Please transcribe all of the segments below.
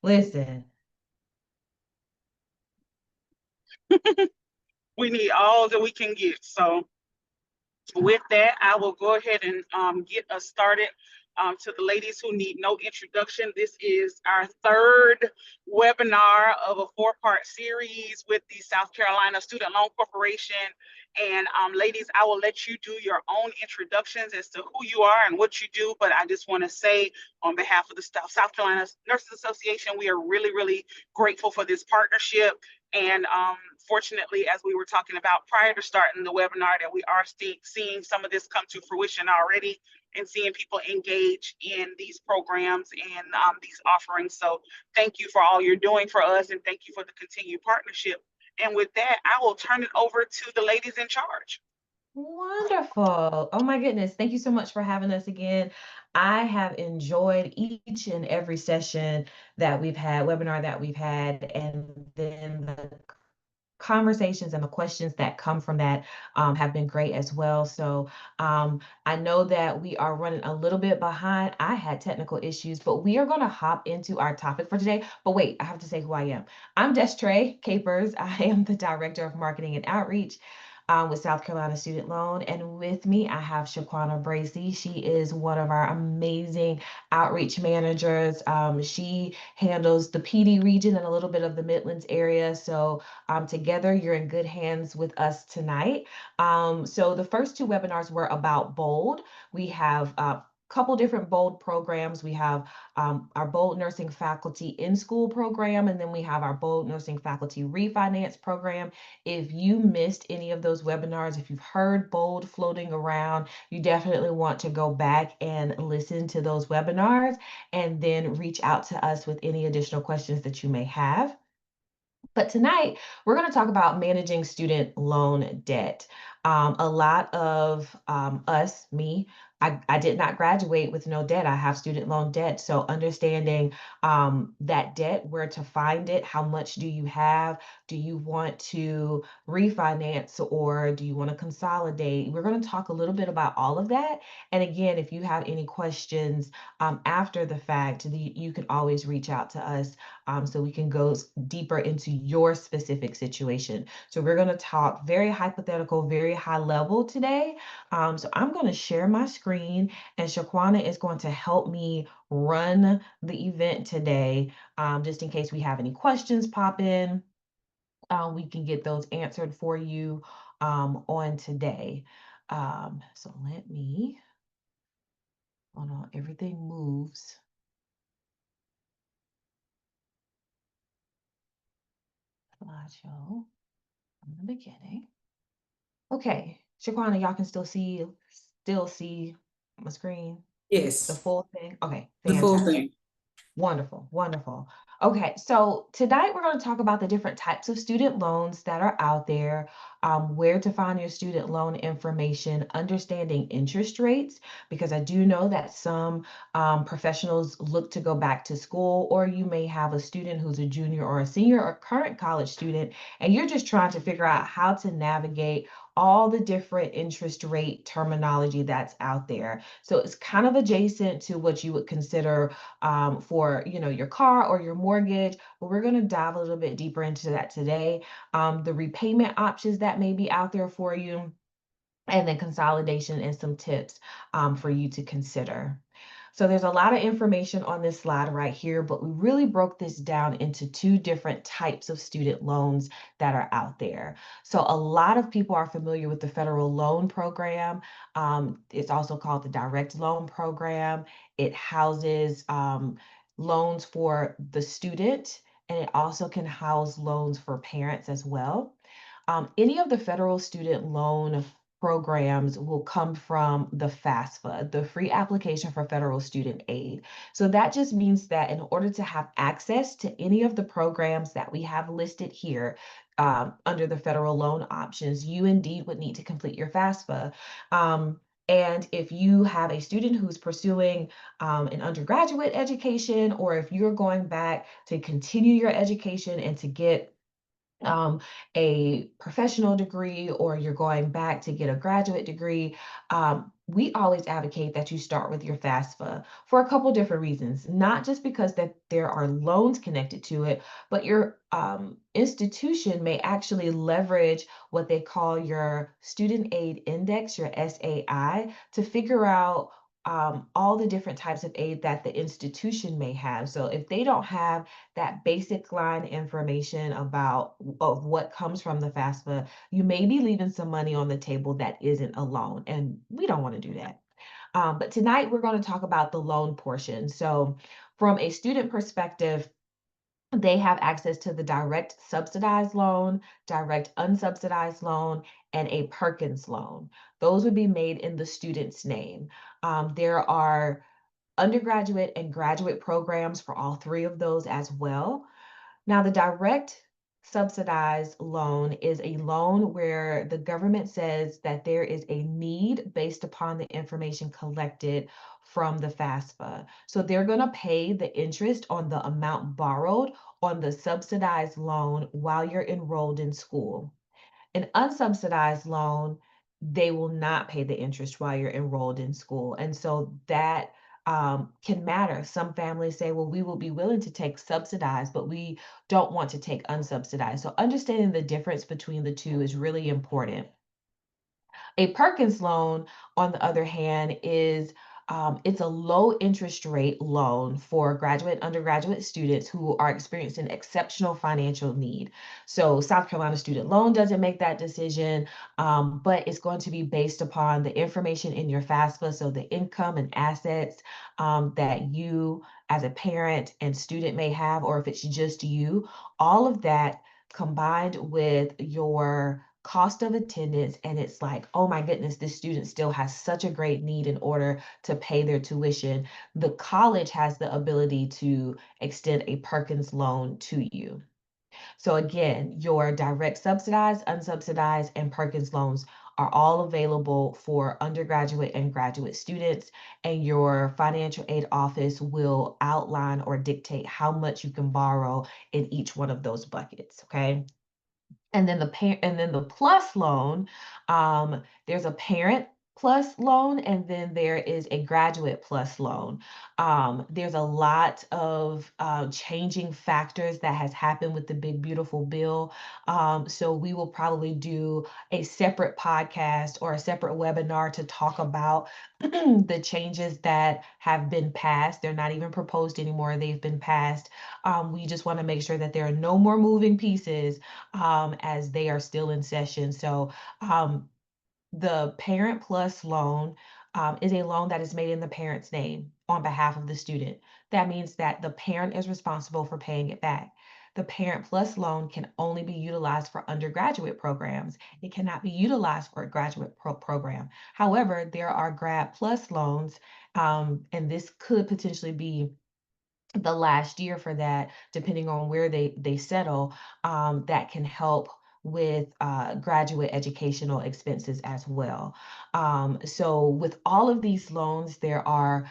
Listen, We need all that we can get. So with that, I will go ahead and get us started. To the ladies who need no introduction, this is our third webinar of a four-part series with the South Carolina Student Loan Corporation. And ladies, I will let you do your own introductions as to who you are and what you do. But I just want to say, on behalf of the South Carolina Nurses Association, we are really, really grateful for this partnership. And fortunately, as we were talking about prior to starting the webinar, that we are seeing some of this come to fruition already and seeing people engage in these programs and these offerings. So thank you for all you're doing for us, and thank you for the continued partnership. And with that, I will turn it over to the ladies in charge. wonderful. Oh my goodness. Thank you so much for having us again. I have enjoyed each and every session that we've had, webinar that we've had, and then the conversations and the questions that come from that have been great as well. So I know that we are running a little bit behind. I had technical issues, but we are going to hop into our topic for today. But wait, I have to say who I am. I'm Destre Capers. I am the Director of Marketing and Outreach with South Carolina Student Loan. And with me, I have Shaquana Bracy. She is one of our amazing outreach managers. She handles the PD region and a little bit of the Midlands area. So together, you're in good hands with us tonight. So the first two webinars were about BOLD. We have couple different BOLD programs. We have our BOLD Nursing Faculty in-School program, and then we have our BOLD Nursing Faculty Refinance program. If you missed any of those webinars, if you've heard BOLD floating around, you definitely want to go back and listen to those webinars and then reach out to us with any additional questions that you may have. But tonight, we're going to talk about managing student loan debt. A lot of me, I did not graduate with no debt. I have student loan debt. So understanding that debt, where to find it, how much do you have? Do you want to refinance or do you want to consolidate? We're going to talk a little bit about all of that. And again, if you have any questions after the fact, you can always reach out to us so we can go deeper into your specific situation. So we're going to talk very hypothetical, very high level today. So I'm going to share my screen, and Shaquana is going to help me run the event today, just in case we have any questions pop in. We can get those answered for you on today. So let me, hold on, everything moves. Slideshow from the beginning. Okay, Shaquana, y'all can still see my screen, the Yes, full thing. Okay, the full fantastic. thing. Wonderful, wonderful. Okay, so tonight we're going to talk about the different types of student loans that are out there, where to find your student loan information, understanding interest rates, because I do know that some professionals look to go back to school, or you may have a student who's a junior or a senior or current college student, and you're just trying to figure out how to navigate all the different interest rate terminology that's out there. So it's kind of adjacent to what you would consider for your car or your mortgage, but we're going to dive a little bit deeper into that today. The repayment options that may be out there for you, and then consolidation and some tips for you to consider. So there's a lot of information on this slide right here, but we really broke this down into two different types of student loans that are out there. So a lot of people are familiar with the federal loan program. It's also called the direct loan program. It houses loans for the student, and it also can house loans for parents as well. Any of the federal student loan programs will come from the FAFSA, the Free Application for Federal Student Aid. So that just means that in order to have access to any of the programs that we have listed here under the federal loan options, you indeed would need to complete your FAFSA. And if you have a student who's pursuing an undergraduate education, or if you're going back to continue your education and to get a professional degree, or you're going back to get a graduate degree, we always advocate that you start with your FAFSA for a couple different reasons, not just because that there are loans connected to it, but your institution may actually leverage what they call your student aid index, your SAI, to figure out all the different types of aid that the institution may have. So if they don't have that basic line information about of what comes from the FAFSA, you may be leaving some money on the table that isn't a loan, and we don't want to do that. But tonight we're going to talk about the loan portion. So, from a student perspective, they have access to the direct subsidized loan, direct unsubsidized loan, and a Perkins loan. Those would be made in the student's name. There are undergraduate and graduate programs for all three of those as well. Now, the direct subsidized loan is a loan where the government says that there is a need based upon the information collected from the FAFSA. So they're going to pay the interest on the amount borrowed on the subsidized loan while you're enrolled in school. An unsubsidized loan, they will not pay the interest while you're enrolled in school. And so that can matter. Some families say, well, we will be willing to take subsidized, but we don't want to take unsubsidized. So understanding the difference between the two is really important. A Perkins loan, on the other hand, is it's a low interest rate loan for graduate and undergraduate students who are experiencing exceptional financial need. So South Carolina Student Loan doesn't make that decision, but it's going to be based upon the information in your FAFSA, so the income and assets that you as a parent and student may have, or if it's just you, all of that combined with your cost of attendance, and it's like, oh my goodness, this student still has such a great need in order to pay their tuition. The college has the ability to extend a Perkins loan to you. So again, your direct subsidized, unsubsidized, and Perkins loans are all available for undergraduate and graduate students, and your financial aid office will outline or dictate how much you can borrow in each one of those buckets, okay? And then the plus loan, there's a parent plus loan, and then there is a graduate plus loan. There's a lot of changing factors that has happened with the big beautiful bill. So we will probably do a separate podcast or a separate webinar to talk about the changes that have been passed. They're not even proposed anymore, they've been passed. We just want to make sure that there are no more moving pieces as they are still in session. So the Parent Plus loan is a loan that is made in the parent's name on behalf of the student. That means that the parent is responsible for paying it back. The Parent Plus loan can only be utilized for undergraduate programs. It cannot be utilized for a graduate program. However, there are Grad Plus loans, and this could potentially be the last year for that, depending on where they settle, that can help with graduate educational expenses as well. So with all of these loans, there are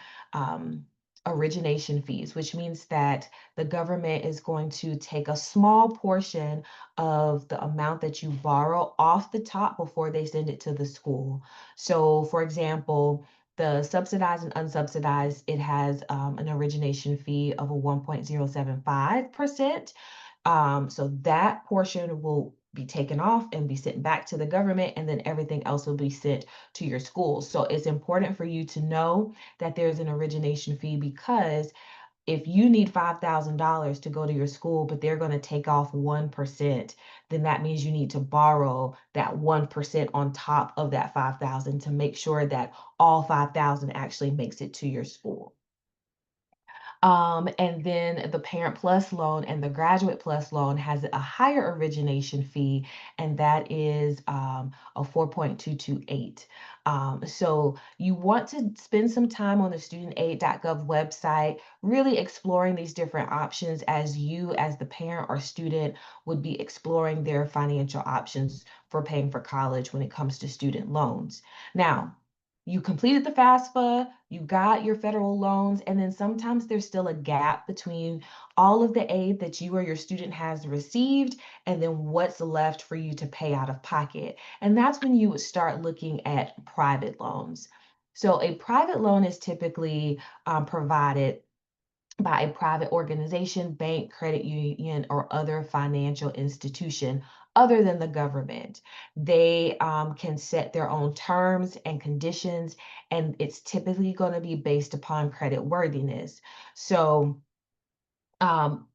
origination fees, which means that the government is going to take a small portion of the amount that you borrow off the top before they send it to the school. So for example, the subsidized and unsubsidized, it has an origination fee of a 1.075%. So that portion will be taken off and be sent back to the government, and then everything else will be sent to your school. So it's important for you to know that there's an origination fee, because if you need $5,000 to go to your school, but they're going to take off 1%, then that means you need to borrow that 1% on top of that 5,000 to make sure that all 5,000 actually makes it to your school. And then the Parent Plus loan and the Graduate Plus loan has a higher origination fee, and that is a 4.228. So you want to spend some time on the studentaid.gov website, really exploring these different options as you, as the parent or student, would be exploring their financial options for paying for college when it comes to student loans. Now, you completed the FAFSA, you got your federal loans, and then sometimes there's still a gap between all of the aid that you or your student has received and then what's left for you to pay out of pocket. And that's when you would start looking at private loans. So a private loan is typically provided by a private organization, bank, credit union, or other financial institution other than the government. They can set their own terms and conditions, and it's typically going to be based upon credit worthiness. So, um,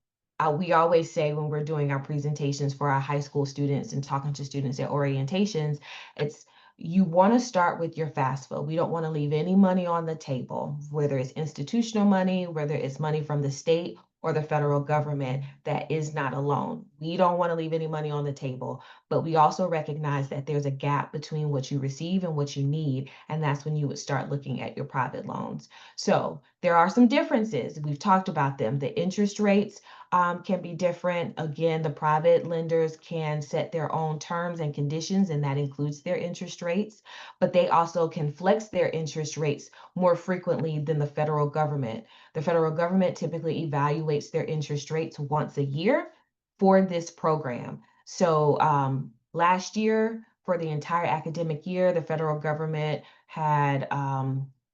we always say when we're doing our presentations for our high school students and talking to students at orientations, it's you want to start with your FAFSA. We don't want to leave any money on the table, whether it's institutional money, whether it's money from the state or the federal government that is not a loan. We don't want to leave any money on the table, but we also recognize that there's a gap between what you receive and what you need, and that's when you would start looking at your private loans. So there are some differences. We've talked about them. The interest rates can be different. Again, the private lenders can set their own terms and conditions, and that includes their interest rates, but they also can flex their interest rates more frequently than the federal government. The federal government typically evaluates their interest rates once a year for this program. So last year, for the entire academic year, the federal government had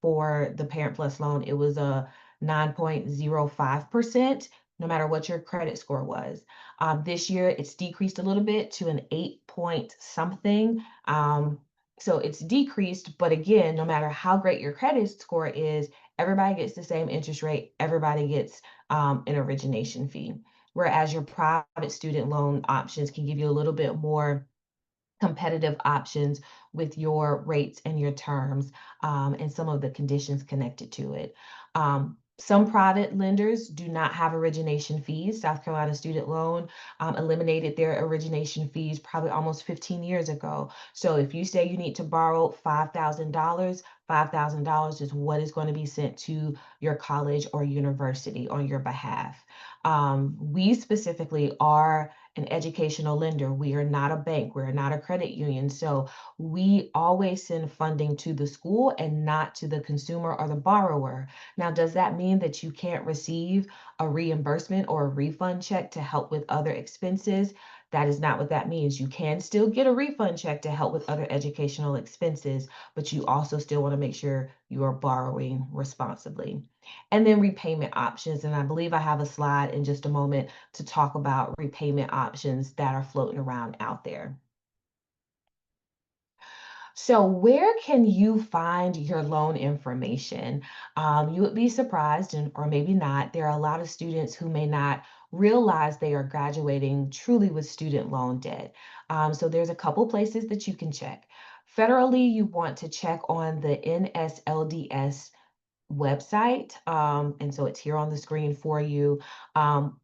for the Parent Plus loan, it was a 9.05%, no matter what your credit score was. This year, it's decreased a little bit to an 8 point something. So it's decreased, but again, no matter how great your credit score is, everybody gets the same interest rate, everybody gets an origination fee. Whereas your private student loan options can give you a little bit more competitive options with your rates and your terms and some of the conditions connected to it. Some private lenders do not have origination fees. South Carolina Student Loan eliminated their origination fees probably almost 15 years ago. So if you say you need to borrow $5,000, $5,000 is what is going to be sent to your college or university on your behalf. We specifically are an educational lender. We are not a bank. We're not a credit union. So we always send funding to the school and not to the consumer or the borrower. Now, does that mean that you can't receive a reimbursement or a refund check to help with other expenses? That is not what that means. You can still get a refund check to help with other educational expenses, but you also still want to make sure you are borrowing responsibly. And then repayment options. And I believe I have a slide in just a moment to talk about repayment options that are floating around out there. So where can you find your loan information? You would be surprised, or maybe not. There are a lot of students who may not realize they are graduating truly with student loan debt. So there's a couple places that you can check. Federally, you want to check on the NSLDS website. And so it's here on the screen for you.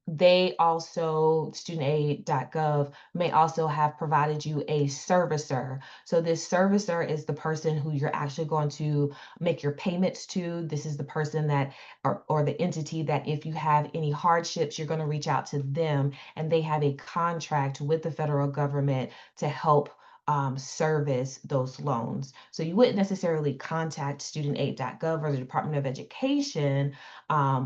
They also, studentaid.gov, may also have provided you a servicer. So this servicer is the person who you're actually going to make your payments to. This is the person that, or the entity that if you have any hardships, you're going to reach out to them, and they have a contract with the federal government to help service those loans. So you wouldn't necessarily contact studentaid.gov or the Department of Education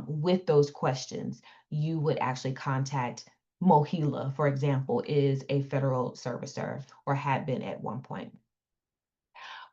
with those questions. You would actually contact MOHELA, for example, is a federal servicer or had been at one point.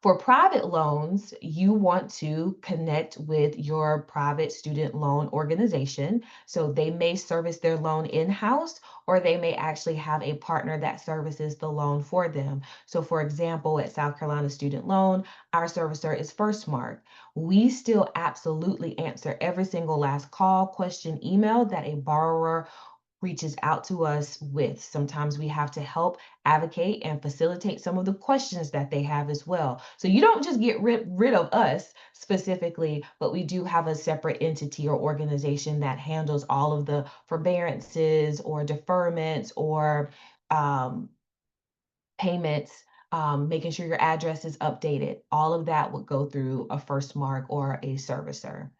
For private loans, you want to connect with your private student loan organization. So they may service their loan in-house, or they may actually have a partner that services the loan for them. So for example, at South Carolina Student Loan, our servicer is FirstMark. We still absolutely answer every single last call, question, email that a borrower reaches out to us with. Sometimes we have to help advocate and facilitate some of the questions that they have as well. So you don't just get rid of us specifically, but we do have a separate entity or organization that handles all of the forbearances or deferments or um, payments, making sure your address is updated. All of that would go through a FirstMark or a servicer.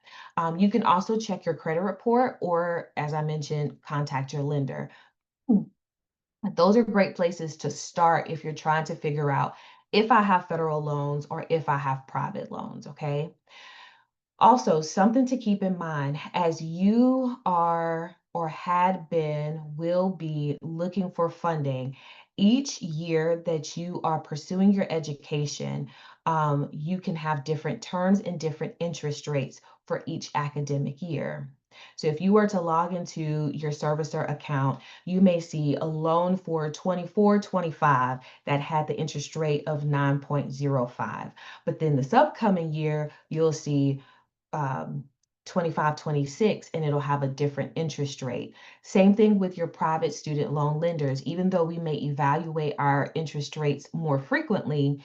You can also check your credit report or, as I mentioned, contact your lender. Hmm. Those are great places to start if you're trying to figure out if I have federal loans or if I have private loans, okay? Also, something to keep in mind as you are or had been, will be looking for funding each year that you are pursuing your education, you can have different terms and different interest rates for each academic year. So if you were to log into your servicer account, you may see a loan for 24-25 that had the interest rate of 9.05. But then this upcoming year, you'll see 25-26, and it'll have a different interest rate. Same thing with your private student loan lenders. Even though we may evaluate our interest rates more frequently,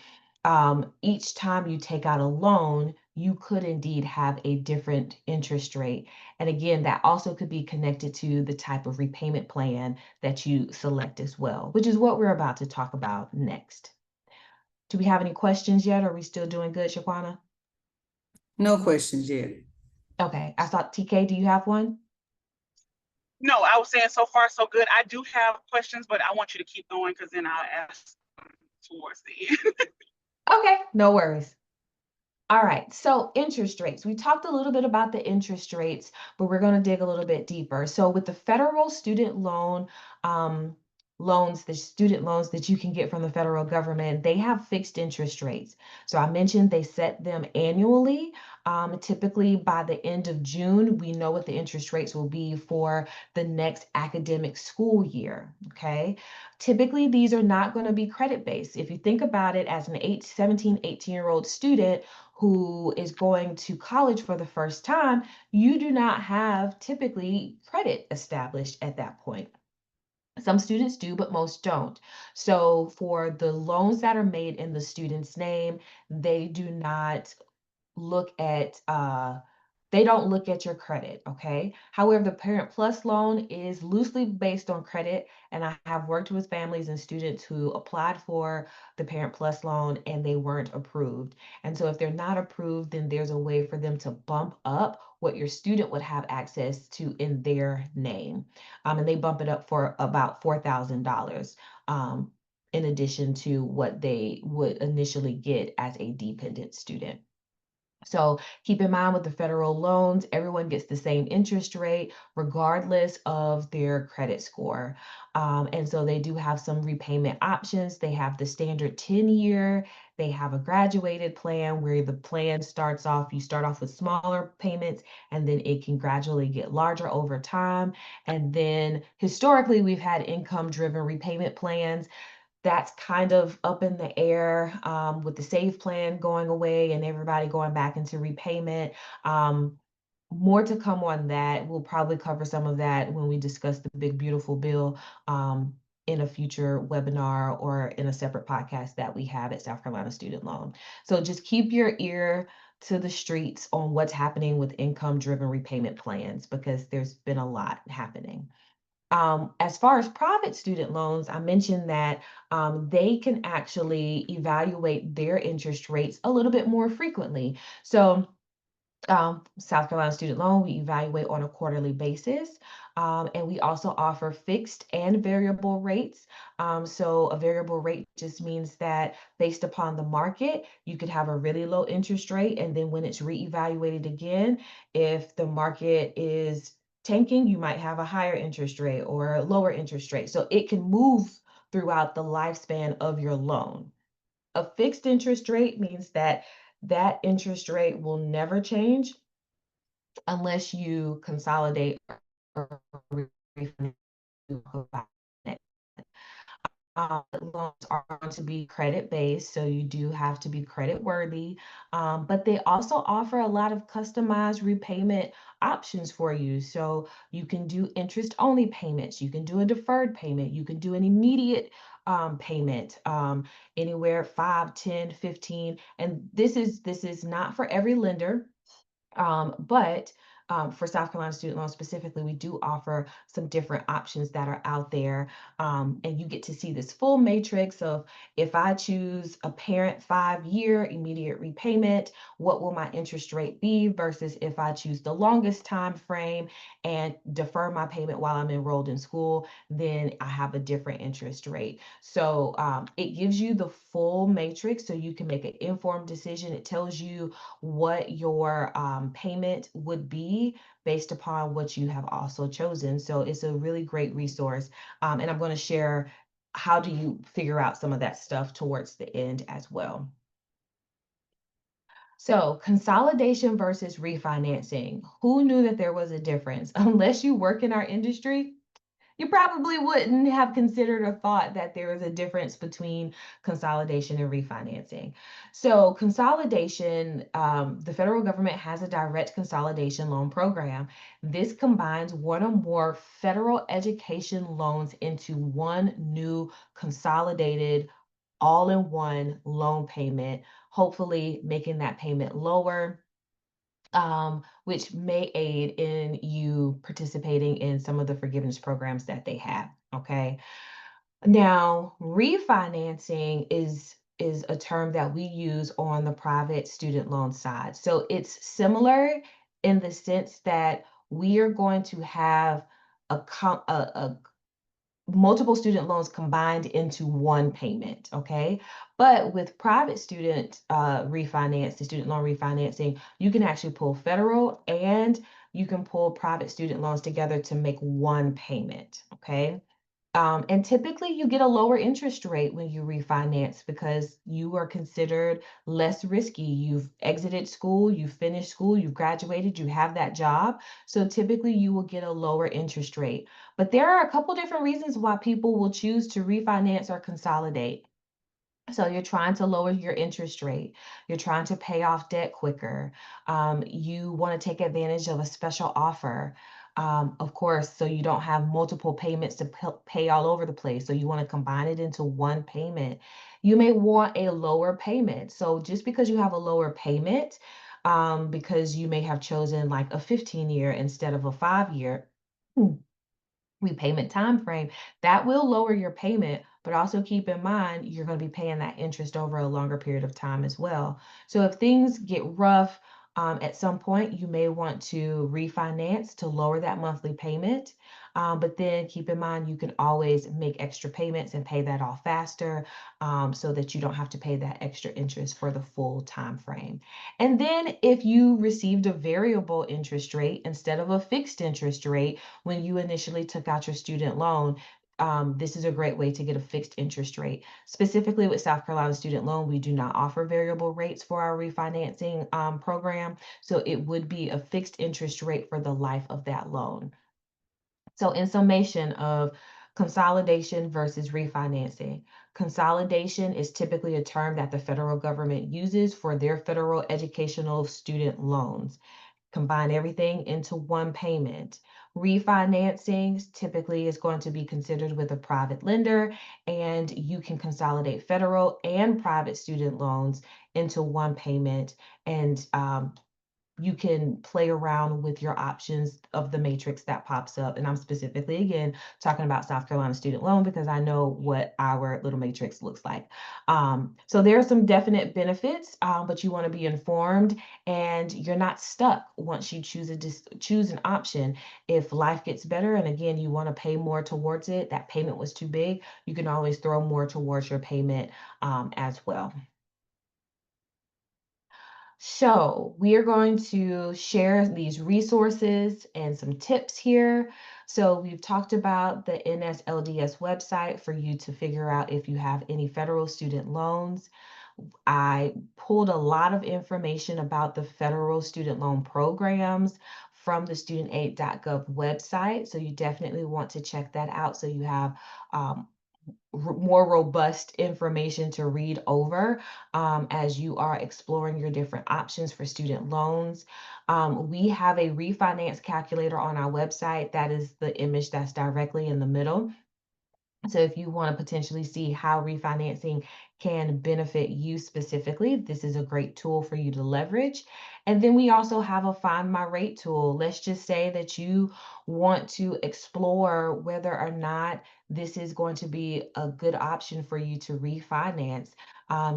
each time you take out a loan, you could indeed have a different interest rate. And again, that also could be connected to the type of repayment plan that you select as well, which is what we're about to talk about next. Do we have any questions yet? Are we still doing good, Shaquana? No questions yet. Okay, I thought TK, do you have one? No, I was saying so far so good. I do have questions, but I want you to keep going because then I'll ask towards the end. Okay, no worries. All right, so interest rates. We talked a little bit about the interest rates, but we're going to dig a little bit deeper. So with the federal student loan loans, the student loans that you can get from the federal government, they have fixed interest rates. So I mentioned they set them annually. Typically by the end of June, we know what the interest rates will be for the next academic school year, okay? Typically, these are not going to be credit-based. If you think about it as an 17, 18-year-old student who is going to college for the first time, you do not have typically credit established at that point. Some students do, but most don't. So for the loans that are made in the student's name, they do not look at they don't look at your credit, okay? However, the Parent Plus loan is loosely based on credit, and I have worked with families and students who applied for the Parent Plus loan and they weren't approved. And so if they're not approved, then there's a way for them to bump up what your student would have access to in their name. And they bump it up for about $4,000. In addition to what they would initially get as a dependent student. So keep in mind with the federal loans, everyone gets the same interest rate regardless of their credit score. And so they do have some repayment options. They have the standard 10-year, they have a graduated plan where the plan starts off, you start off with smaller payments and then it can gradually get larger over time. And then historically, we've had income-driven repayment plans. That's kind of up in the air with the SAVE plan going away and everybody going back into repayment. More to come on that. We'll probably cover some of that when we discuss the big, beautiful bill in a future webinar or in a separate podcast that we have at South Carolina Student Loan. So just keep your ear to the streets on what's happening with income-driven repayment plans because there's been a lot happening. As far as private student loans, I mentioned that they can actually evaluate their interest rates a little bit more frequently. So South Carolina Student Loan, we evaluate on a quarterly basis. And we also offer fixed and variable rates. So a variable rate just means that based upon the market, you could have a really low interest rate. And then when it's reevaluated again, if the market is tanking, you might have a higher interest rate or a lower interest rate. So it can move throughout the lifespan of your loan. A fixed interest rate means that that interest rate will never change unless you consolidate or refinance. Loans are going to be credit based, so you do have to be credit worthy. But they also offer a lot of customized repayment options for you. So you can do interest only payments, you can do a deferred payment, you can do an immediate payment, anywhere 5, 10, 15. And this is not for every lender. But for South Carolina Student Loan specifically, we do offer some different options that are out there. And you get to see this full matrix of if I choose a parent 5-year immediate repayment, what will my interest rate be versus if I choose the longest time frame and defer my payment while I'm enrolled in school, then I have a different interest rate. So it gives you the full matrix so you can make an informed decision. It tells you what your payment would be based upon what you have also chosen. So it's a really great resource. And I'm going to share how do you figure out some of that stuff towards the end as well. So consolidation versus refinancing. Who knew that there was a difference? Unless you work in our industry, you probably wouldn't have considered or thought that there is a difference between consolidation and refinancing. So consolidation, the federal government has a direct consolidation loan program. This combines one or more federal education loans into one new consolidated all-in-one loan payment, hopefully making that payment lower, which may aid in you participating in some of the forgiveness programs that they have. Okay. Now, refinancing is a term that we use on the private student loan side. So it's similar in the sense that we are going to have a multiple student loans combined into one payment, okay? But with private student refinance, the student loan refinancing, you can actually pull federal and you can pull private student loans together to make one payment, okay? And typically you get a lower interest rate when you refinance because you are considered less risky. You've exited school, you've finished school, you've graduated, you have that job. So typically you will get a lower interest rate. But there are a couple different reasons why people will choose to refinance or consolidate. So you're trying to lower your interest rate. You're trying to pay off debt quicker. You want to take advantage of a special offer. Of course, so you don't have multiple payments to pay all over the place. So you want to combine it into one payment. You may want a lower payment. So just because you have a lower payment, because you may have chosen like a 15-year instead of a 5-year, repayment time frame, that will lower your payment, but also keep in mind you're going to be paying that interest over a longer period of time as well. So if things get rough, at some point you may want to refinance to lower that monthly payment. But then keep in mind you can always make extra payments and pay that off faster, so that you don't have to pay that extra interest for the full time frame. And then if you received a variable interest rate instead of a fixed interest rate when you initially took out your student loan, this is a great way to get a fixed interest rate. Specifically with South Carolina Student Loan, we do not offer variable rates for our refinancing program. So it would be a fixed interest rate for the life of that loan. So in summation of consolidation versus refinancing, consolidation is typically a term that the federal government uses for their federal educational student loans. Combine everything into one payment. Refinancing typically is going to be considered with a private lender, and you can consolidate federal and private student loans into one payment, and you can play around with your options of the matrix that pops up. And I'm specifically, again, talking about South Carolina Student Loan because I know what our little matrix looks like. So there are some definite benefits, but you want to be informed and you're not stuck once you choose an option. If life gets better and again, you want to pay more towards it, that payment was too big, you can always throw more towards your payment as well. So we are going to share these resources and some tips here. So we've talked about the NSLDS website for you to figure out if you have any federal student loans. I pulled a lot of information about the federal student loan programs from the studentaid.gov website. So you definitely want to check that out so you have more robust information to read over as you are exploring your different options for student loans. We have a refinance calculator on our website. That is the image that's directly in the middle. So if you want to potentially see how refinancing can benefit you specifically, this is a great tool for you to leverage. And then we also have a Find My Rate tool. Let's just say that you want to explore whether or not this is going to be a good option for you to refinance.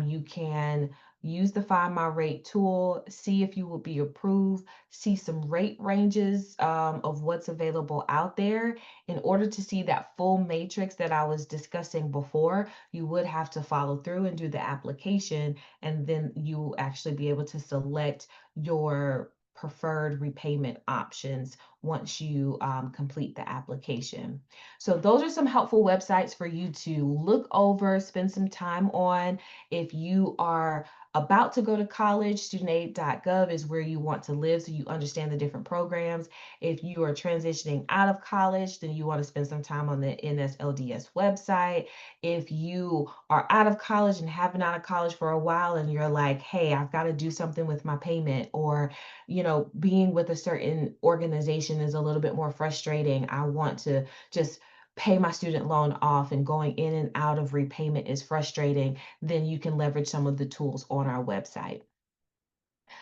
You can use the Find My Rate tool, see if you will be approved, see some rate ranges of what's available out there. In order to see that full matrix that I was discussing before, you would have to follow through and do the application, and then you will actually be able to select your preferred repayment options once you complete the application. So those are some helpful websites for you to look over, spend some time on if you are about to go to college, studentaid.gov is where you want to live so you understand the different programs. If you are transitioning out of college, then you want to spend some time on the NSLDS website. If you are out of college and have been out of college for a while and you're like, hey, I've got to do something with my payment, or being with a certain organization is a little bit more frustrating. I want to just pay my student loan off and going in and out of repayment is frustrating, then you can leverage some of the tools on our website.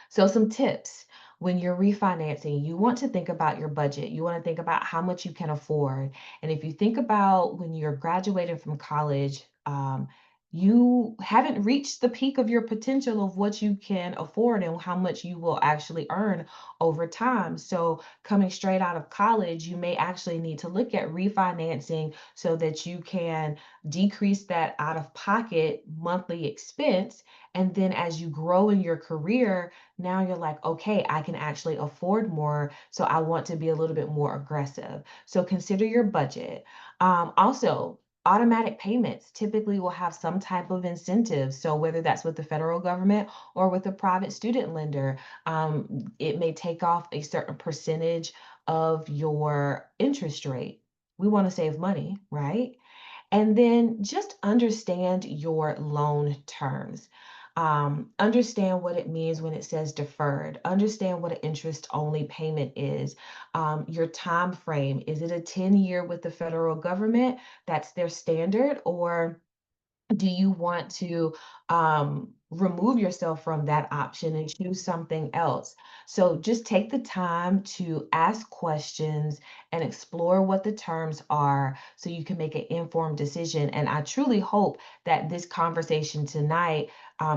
So some tips: when you're refinancing, you want to think about your budget. You want to think about how much you can afford. And if you think about when you're graduating from college, you haven't reached the peak of your potential of what you can afford and how much you will actually earn over time. So coming straight out of college, you may actually need to look at refinancing so that you can decrease that out of pocket monthly expense. And then as you grow in your career, now you're like, okay, I can actually afford more. So I want to be a little bit more aggressive. So consider your budget. Also, automatic payments typically will have some type of incentive. So whether that's with the federal government or with a private student lender, it may take off a certain percentage of your interest rate. We want to save money, right? And then just understand your loan terms. Understand what it means when it says deferred. Understand what an interest only payment is. Your time frame. Is it a 10-year with the federal government? That's their standard, or do you want to remove yourself from that option and choose something else? So just take the time to ask questions and explore what the terms are so you can make an informed decision. And I truly hope that this conversation tonight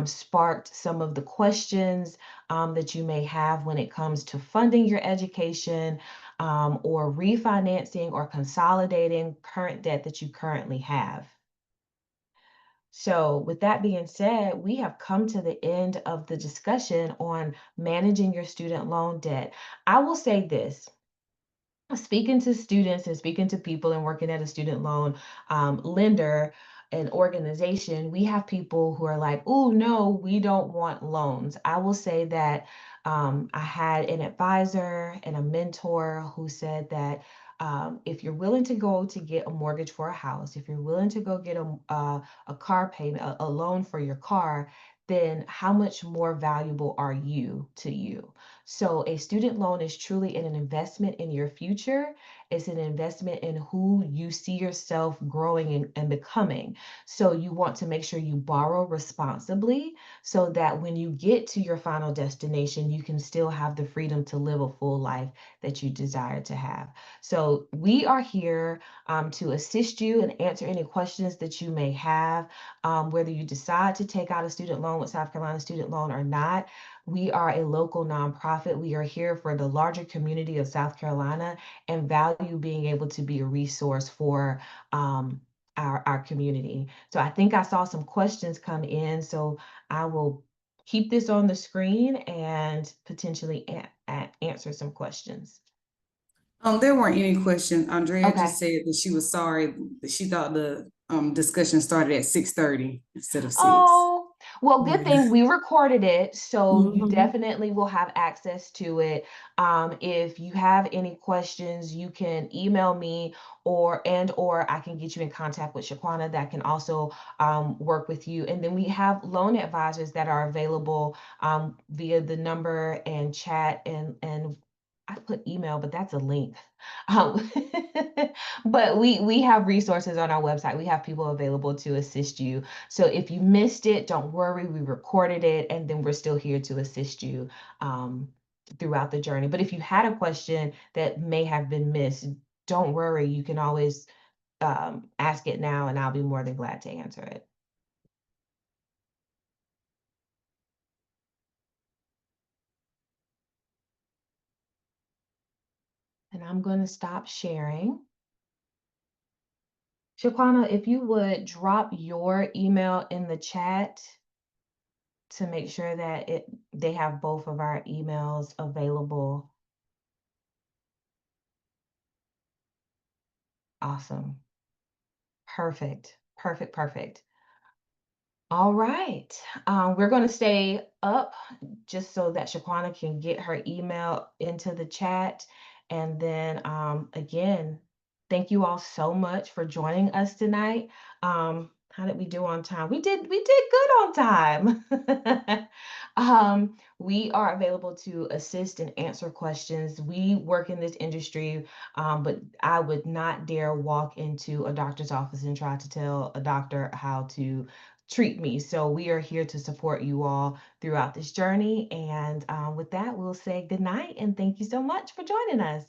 sparked some of the questions that you may have when it comes to funding your education, or refinancing or consolidating current debt that you currently have. So, with that being said, we have come to the end of the discussion on managing your student loan debt. I will say this: speaking to students and speaking to people and working at a student loan lender and organization, we have people who are like, oh, no, we don't want loans. I will say that I had an advisor and a mentor who said that if you're willing to go to get a mortgage for a house, if you're willing to go get a car payment, a loan for your car, then how much more valuable are you to you? So a student loan is truly an investment in your future. It's an investment in who you see yourself growing and becoming. So you want to make sure you borrow responsibly so that when you get to your final destination, you can still have the freedom to live a full life that you desire to have. So we are here to assist you and answer any questions that you may have, whether you decide to take out a student loan with South Carolina Student Loan or not. We are a local nonprofit. We are here for the larger community of South Carolina and value being able to be a resource for our community. So I think I saw some questions come in, so I will keep this on the screen and potentially answer some questions. There weren't any questions. Andrea Okay. just said that she was sorry, that she thought the discussion started at 6:30 instead of 6. Oh, well, good Yeah. thing we recorded it, so you Mhm. definitely will have access to it. If you have any questions, you can email me, or I can get you in contact with Shaquana that can also work with you. And then we have loan advisors that are available via the number and chat, and I put email, but that's a link. Um, but we have resources on our website. We have people available to assist you. So if you missed it, don't worry, we recorded it, and then we're still here to assist you throughout the journey. But if you had a question that may have been missed, don't worry, you can always ask it now, and I'll be more than glad to answer it. And I'm going to stop sharing. Shaquana, if you would drop your email in the chat to make sure that they have both of our emails available. Awesome. Perfect. Perfect. Perfect. All right. We're going to stay up just so that Shaquana can get her email into the chat. And then again, thank you all so much for joining us tonight. How did we do on time? We did good on time. We are available to assist and answer questions. We work in this industry, but I would not dare walk into a doctor's office and try to tell a doctor how to treat me. So we are here to support you all throughout this journey. And with that, we'll say good night and thank you so much for joining us.